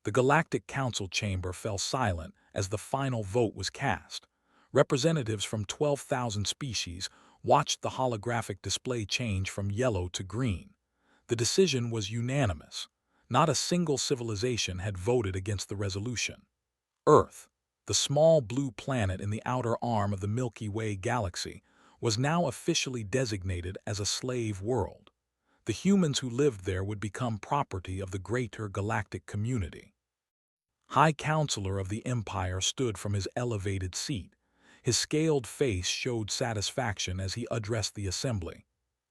The Galactic Council chamber fell silent as the final vote was cast. Representatives from 12,000 species watched the holographic display change from yellow to green. The decision was unanimous. Not a single civilization had voted against the resolution. Earth, the small blue planet in the outer arm of the Milky Way galaxy, was now officially designated as a slave world. The humans who lived there would become property of the greater galactic community. High Counselor of the Empire stood from his elevated seat. His scaled face showed satisfaction as he addressed the assembly.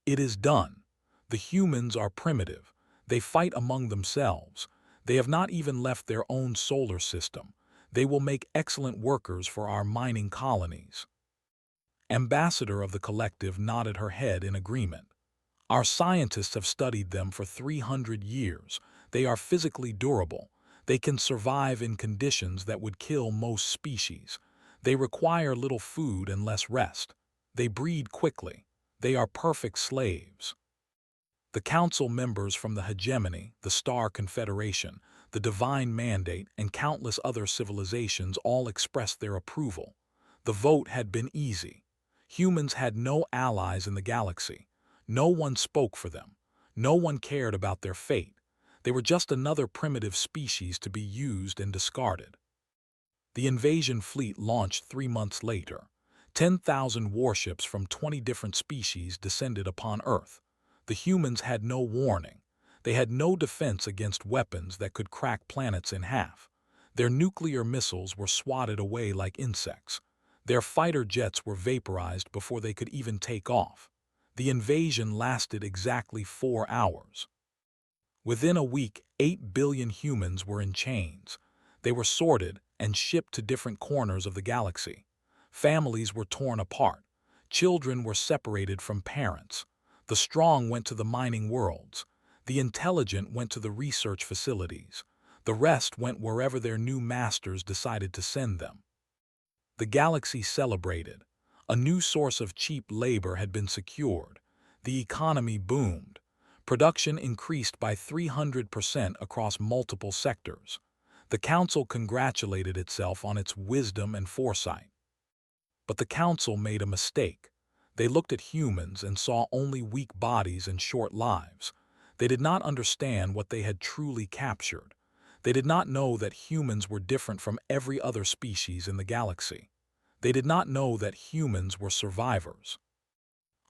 It is done. The humans are primitive. They fight among themselves. They have not even left their own solar system. They will make excellent workers for our mining colonies. Ambassador of the collective nodded her head in agreement. Our scientists have studied them for 300 years. They are physically durable. They can survive in conditions that would kill most species. They require little food and less rest. They breed quickly. They are perfect slaves. The council members from the hegemony, the Star Confederation, the Divine Mandate, and countless other civilizations all expressed their approval. The vote had been easy. Humans had no allies in the galaxy. No one spoke for them. No one cared about their fate. They were just another primitive species to be used and discarded. The invasion fleet launched 3 months later. 10,000 warships from 20 different species descended upon Earth. The humans had no warning. They had no defense against weapons that could crack planets in half. Their nuclear missiles were swatted away like insects. Their fighter jets were vaporized before they could even take off. The invasion lasted exactly 4 hours. Within a week, 8 billion humans were in chains. They were sorted and shipped to different corners of the galaxy. Families were torn apart. Children were separated from parents. The strong went to the mining worlds. The intelligent went to the research facilities. The rest went wherever their new masters decided to send them. The galaxy celebrated. A new source of cheap labor had been secured. The economy boomed. Production increased by 300% across multiple sectors. The council congratulated itself on its wisdom and foresight. But the council made a mistake. They looked at humans and saw only weak bodies and short lives. They did not understand what they had truly captured. They did not know that humans were different from every other species in the galaxy. They did not know that humans were survivors.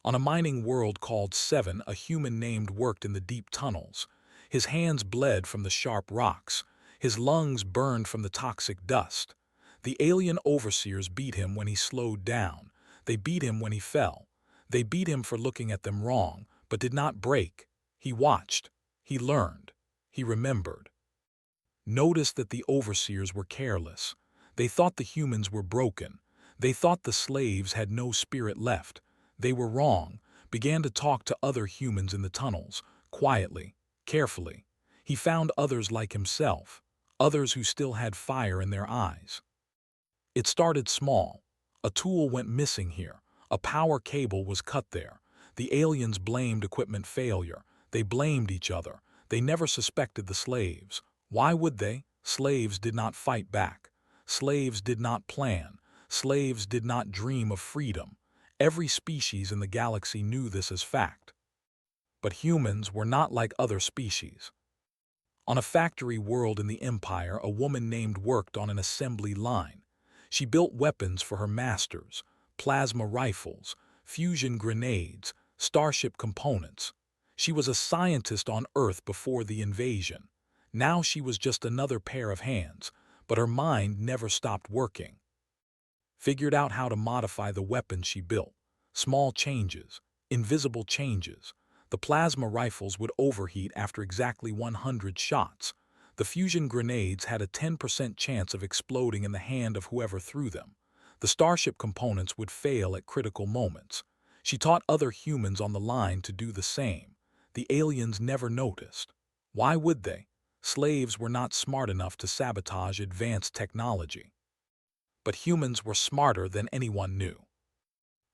On a mining world called Seven, a human named worked in the deep tunnels. His hands bled from the sharp rocks. His lungs burned from the toxic dust. The alien overseers beat him when he slowed down. They beat him when he fell. They beat him for looking at them wrong, but did not break. He watched. He learned. He remembered. Notice that the overseers were careless. They thought the humans were broken. They thought the slaves had no spirit left. They were wrong, began to talk to other humans in the tunnels, quietly, carefully. He found others like himself, others who still had fire in their eyes. It started small. A tool went missing here. A power cable was cut there. The aliens blamed equipment failure. They blamed each other. They never suspected the slaves. Why would they? Slaves did not fight back. Slaves did not plan. Slaves did not dream of freedom. Every species in the galaxy knew this as fact. But humans were not like other species. On a factory world in the Empire, a woman named worked on an assembly line. She built weapons for her masters, plasma rifles, fusion grenades, starship components. She was a scientist on Earth before the invasion. Now she was just another pair of hands, but her mind never stopped working. Figured out how to modify the weapons she built. Small changes, invisible changes. The plasma rifles would overheat after exactly 100 shots. The fusion grenades had a 10% chance of exploding in the hand of whoever threw them. The starship components would fail at critical moments. She taught other humans on the line to do the same. The aliens never noticed. Why would they? Slaves were not smart enough to sabotage advanced technology. But humans were smarter than anyone knew.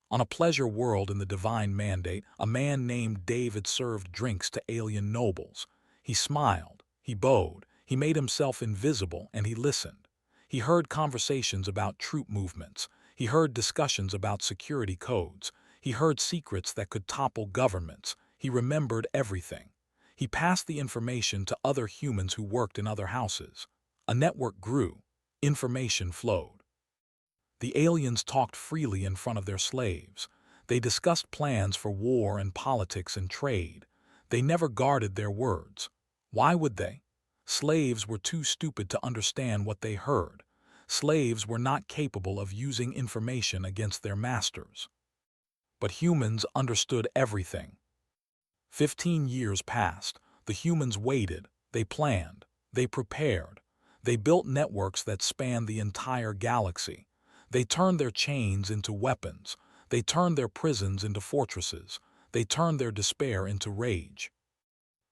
On a pleasure world in the Divine Mandate, a man named David served drinks to alien nobles. He smiled, he bowed, He made himself invisible and he listened. He heard conversations about troop movements. He heard discussions about security codes. He heard secrets that could topple governments. He remembered everything. He passed the information to other humans who worked in other houses. A network grew. Information flowed. The aliens talked freely in front of their slaves. They discussed plans for war and politics and trade. They never guarded their words. Why would they? Slaves were too stupid to understand what they heard. Slaves were not capable of using information against their masters. But humans understood everything. 15 years passed. The humans waited. They planned. They prepared. They built networks that spanned the entire galaxy. They turned their chains into weapons. They turned their prisons into fortresses. They turned their despair into rage.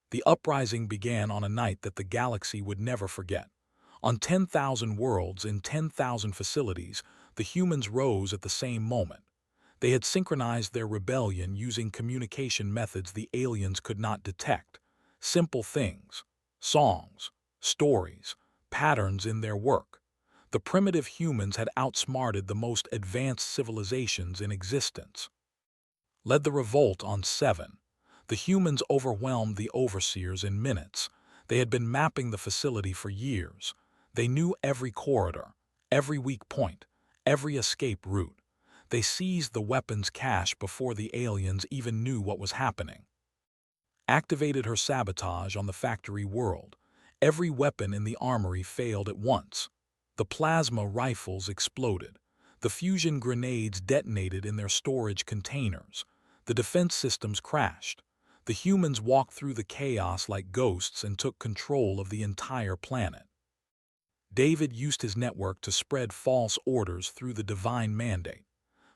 The uprising began on a night that the galaxy would never forget. On 10,000 worlds in 10,000 facilities, the humans rose at the same moment. They had synchronized their rebellion using communication methods the aliens could not detect. Simple things, songs, stories, patterns in their work. The primitive humans had outsmarted the most advanced civilizations in existence. Led the revolt on 7. The humans overwhelmed the overseers in minutes. They had been mapping the facility for years. They knew every corridor, every weak point, every escape route. They seized the weapons cache before the aliens even knew what was happening. Activated her sabotage on the factory world. Every weapon in the armory failed at once. The plasma rifles exploded. The fusion grenades detonated in their storage containers. The defense systems crashed. The humans walked through the chaos like ghosts and took control of the entire planet. David used his network to spread false orders through the divine mandate.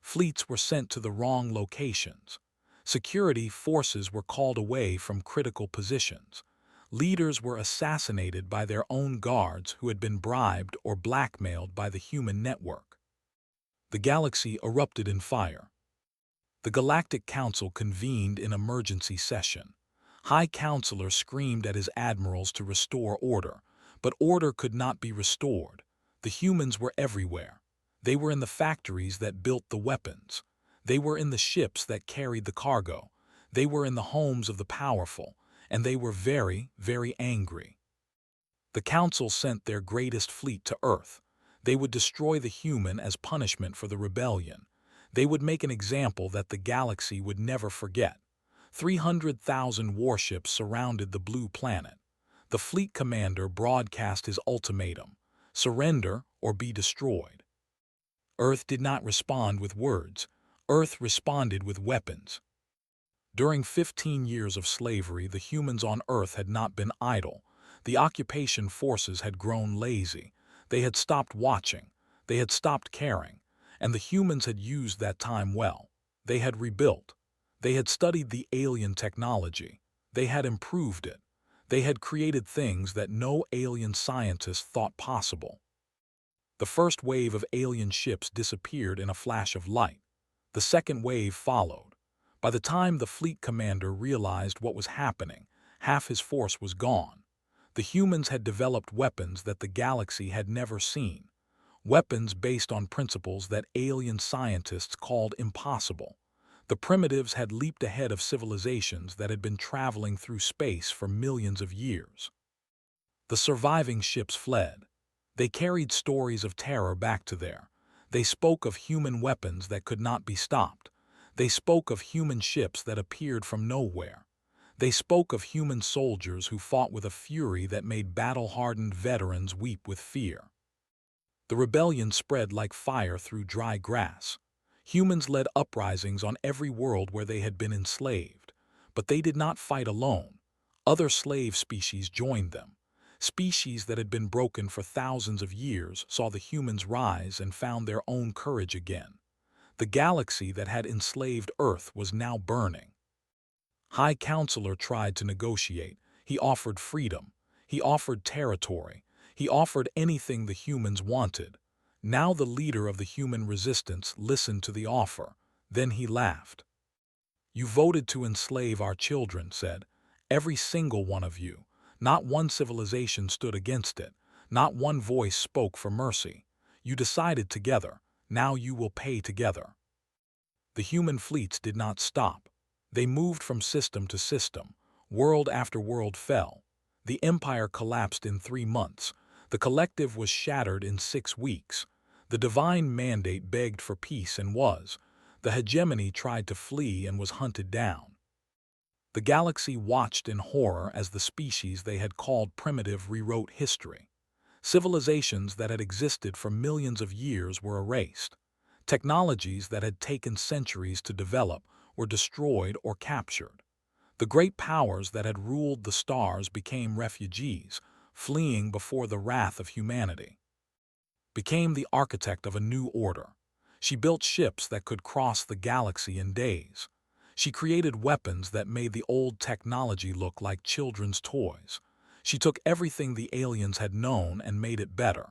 Fleets were sent to the wrong locations. Security forces were called away from critical positions. Leaders were assassinated by their own guards who had been bribed or blackmailed by the human network. The galaxy erupted in fire. The Galactic Council convened in emergency session. High Counselor screamed at his admirals to restore order, but order could not be restored. The humans were everywhere. They were in the factories that built the weapons. They were in the ships that carried the cargo. They were in the homes of the powerful, and they were very, very angry. The Council sent their greatest fleet to Earth. They would destroy the human as punishment for the rebellion. They would make an example that the galaxy would never forget. 300,000 warships surrounded the blue planet. The fleet commander broadcast his ultimatum: surrender or be destroyed. Earth did not respond with words. Earth responded with weapons. During 15 years of slavery, the humans on Earth had not been idle. The occupation forces had grown lazy. They had stopped watching. They had stopped caring. And the humans had used that time well. They had rebuilt. They had studied the alien technology. They had improved it. They had created things that no alien scientist thought possible. The first wave of alien ships disappeared in a flash of light. The second wave followed. By the time the fleet commander realized what was happening, half his force was gone. The humans had developed weapons that the galaxy had never seen. Weapons based on principles that alien scientists called impossible. The primitives had leaped ahead of civilizations that had been traveling through space for millions of years. The surviving ships fled. They carried stories of terror back to there. They spoke of human weapons that could not be stopped. They spoke of human ships that appeared from nowhere. They spoke of human soldiers who fought with a fury that made battle-hardened veterans weep with fear. The rebellion spread like fire through dry grass. Humans led uprisings on every world where they had been enslaved. But they did not fight alone. Other slave species joined them. Species that had been broken for thousands of years saw the humans rise and found their own courage again. The galaxy that had enslaved Earth was now burning. High Counselor tried to negotiate. He offered freedom. He offered territory. He offered anything the humans wanted. Now the leader of the human resistance listened to the offer. Then he laughed. "You voted to enslave our children," said. "Every single one of you. Not one civilization stood against it. Not one voice spoke for mercy. You decided together. Now you will pay together. The human fleets did not stop. They moved from system to system. World after world fell. The empire collapsed in 3 months. The collective was shattered in 6 weeks. The divine mandate begged for peace and was. The hegemony tried to flee and was hunted down. The galaxy watched in horror as the species they had called primitive rewrote history. Civilizations that had existed for millions of years were erased. Technologies that had taken centuries to develop were destroyed or captured. The great powers that had ruled the stars became refugees, fleeing before the wrath of humanity. Became the architect of a new order. She built ships that could cross the galaxy in days. She created weapons that made the old technology look like children's toys. She took everything the aliens had known and made it better.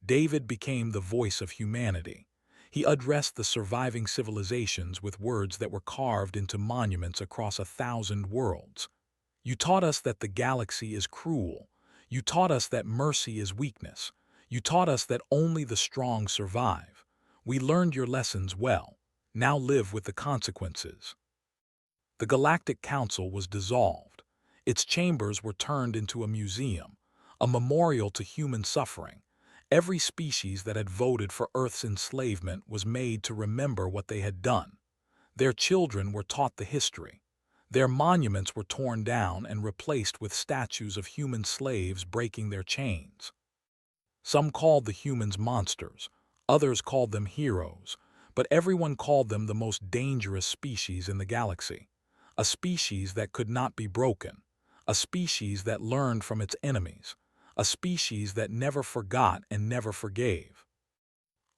David became the voice of humanity. He addressed the surviving civilizations with words that were carved into monuments across 1,000 worlds. You taught us that the galaxy is cruel. You taught us that mercy is weakness. You taught us that only the strong survive. We learned your lessons well. Now live with the consequences. The Galactic Council was dissolved. Its chambers were turned into a museum, a memorial to human suffering. Every species that had voted for Earth's enslavement was made to remember what they had done. Their children were taught the history. Their monuments were torn down and replaced with statues of human slaves breaking their chains. Some called the humans monsters, others called them heroes, but everyone called them the most dangerous species in the galaxy. A species that could not be broken, a species that learned from its enemies, a species that never forgot and never forgave.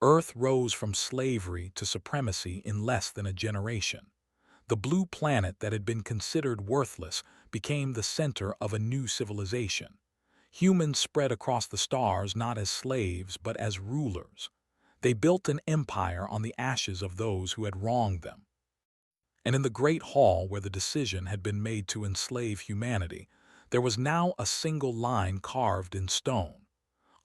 Earth rose from slavery to supremacy in less than a generation. The blue planet that had been considered worthless became the center of a new civilization. Humans spread across the stars not as slaves but as rulers. They built an empire on the ashes of those who had wronged them. And in the great hall where the decision had been made to enslave humanity, there was now a single line carved in stone,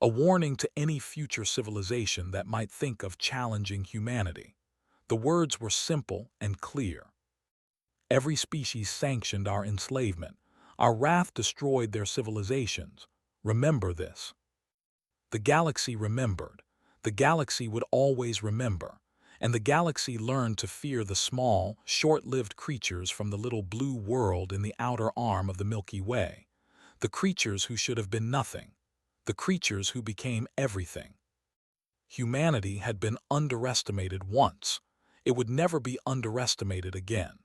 a warning to any future civilization that might think of challenging humanity. The words were simple and clear. Every species sanctioned our enslavement. Our wrath destroyed their civilizations. Remember this. The galaxy remembered. The galaxy would always remember. And the galaxy learned to fear the small, short-lived creatures from the little blue world in the outer arm of the Milky Way. The creatures who should have been nothing. The creatures who became everything. Humanity had been underestimated once. It would never be underestimated again.